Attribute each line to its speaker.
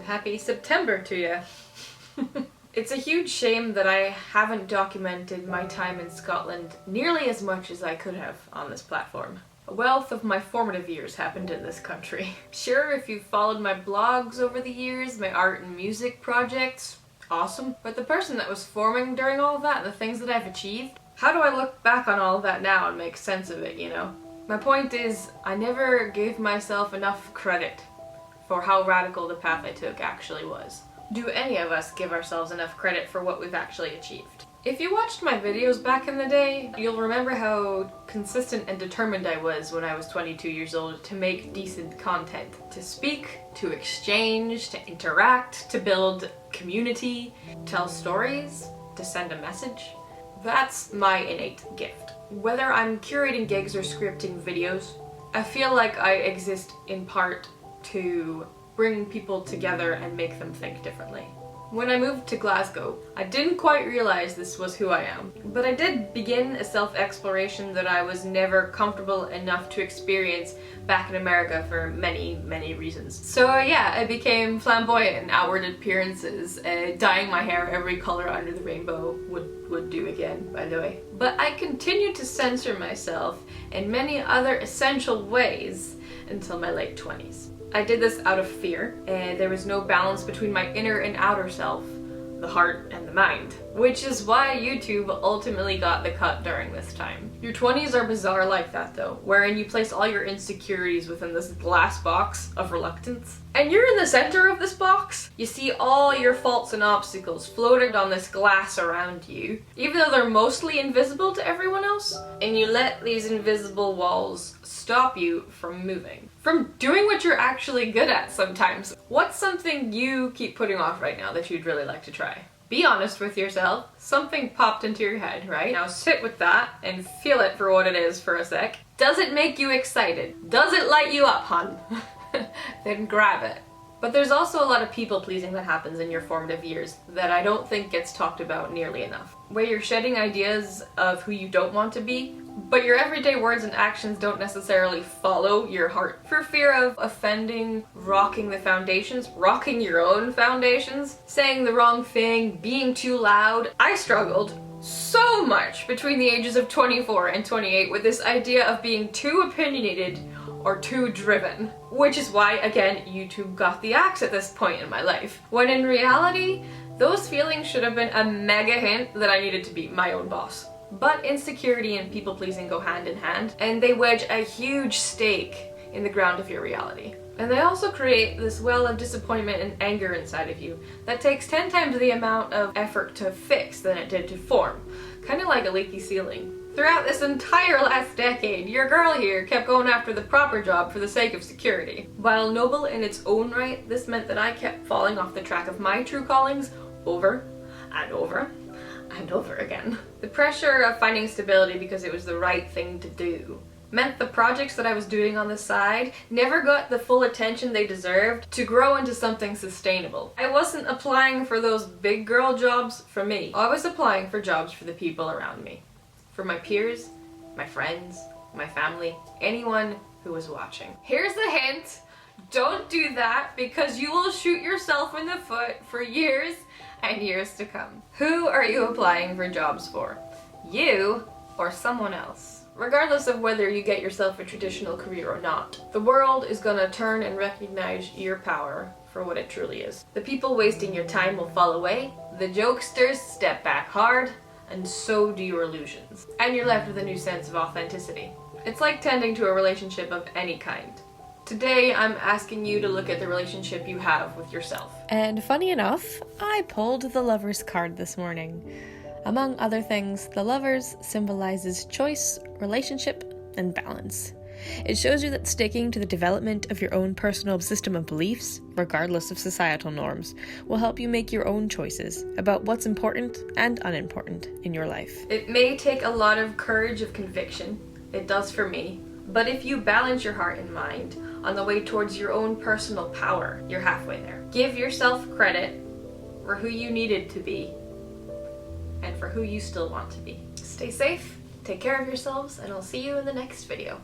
Speaker 1: happy September to you. It's a huge shame that I haven't documented my time in Scotland nearly as much as I could have on this platform. A wealth of my formative years happened in this country. Sure, if you've followed my blogs over the years, my art and music projects, awesome. But the person that was forming during all of that, the things that I've achieved, how do I look back on all of that now and make sense of it, you know? My point is, I never gave myself enough credit for how radical the path I took actually was. Do any of us give ourselves enough credit for what we've actually achieved? If you watched my videos back in the day, you'll remember how consistent and determined I was when I was 22 years old to make decent content. To speak, to exchange, to interact, to build community, tell stories, to send a message. That's my innate gift. Whether I'm curating gigs or scripting videos, I feel like I exist in part to bring people together and make them think differently. When I moved to Glasgow, I didn't quite realize this was who I am, but I did begin a self-exploration that I was never comfortable enough to experience back in America for many, many reasons. So yeah, I became flamboyant in outward appearances, dyeing my hair every color under the rainbow would do again, by the way. But I continued to censor myself in many other essential ways until my late 20s. I did this out of fear, and there was no balance between my inner and outer self, the heart and the mind. Which is why YouTube ultimately got the cut during this time. Your 20s are bizarre like that though, wherein you place all your insecurities within this glass box of reluctance. And you're in the center of this box. You see all your faults and obstacles floated on this glass around you, even though they're mostly invisible to everyone else. And you let these invisible walls stop you from moving. From doing what you're actually good at sometimes. What's something you keep putting off right now that you'd really like to try? Be honest with yourself. Something popped into your head, right? Now sit with that and feel it for what it is for a sec. Does it make you excited? Does it light you up, hun? Then grab it. But there's also a lot of people pleasing that happens in your formative years that I don't think gets talked about nearly enough. Where you're shedding ideas of who you don't want to be, but your everyday words and actions don't necessarily follow your heart. For fear of offending, rocking the foundations, rocking your own foundations, saying the wrong thing, being too loud. I struggled so much between the ages of 24 and 28 with this idea of being too opinionated or too driven. Which is why, again, YouTube got the axe at this point in my life. When in reality, those feelings should have been a mega hint that I needed to be my own boss. But insecurity and people-pleasing go hand in hand, and they wedge a huge stake in the ground of your reality. And they also create this well of disappointment and anger inside of you that takes 10 times the amount of effort to fix than it did to form. Kind of like a leaky ceiling. Throughout this entire last decade, your girl here kept going after the proper job for the sake of security. While noble in its own right, this meant that I kept falling off the track of my true callings over and over and over again. The pressure of finding stability because it was the right thing to do meant the projects that I was doing on the side never got the full attention they deserved to grow into something sustainable. I wasn't applying for those big girl jobs for me. I was applying for jobs for the people around me. For my peers, my friends, my family, anyone who was watching. Here's the hint. Don't do that because you will shoot yourself in the foot for years and years to come. Who are you applying for jobs for? You or someone else? Regardless of whether you get yourself a traditional career or not, the world is gonna turn and recognize your power for what it truly is. The people wasting your time will fall away, the jokesters step back hard, and so do your illusions. And you're left with a new sense of authenticity. It's like tending to a relationship of any kind. Today, I'm asking you to look at the relationship you have with yourself.
Speaker 2: And funny enough, I pulled the Lovers card this morning. Among other things, the Lovers symbolizes choice, relationship, and balance. It shows you that sticking to the development of your own personal system of beliefs, regardless of societal norms, will help you make your own choices about what's important and unimportant in your life.
Speaker 1: It may take a lot of courage of conviction, it does for me, but if you balance your heart and mind on the way towards your own personal power, you're halfway there. Give yourself credit for who you needed to be and for who you still want to be. Stay safe, take care of yourselves, and I'll see you in the next video.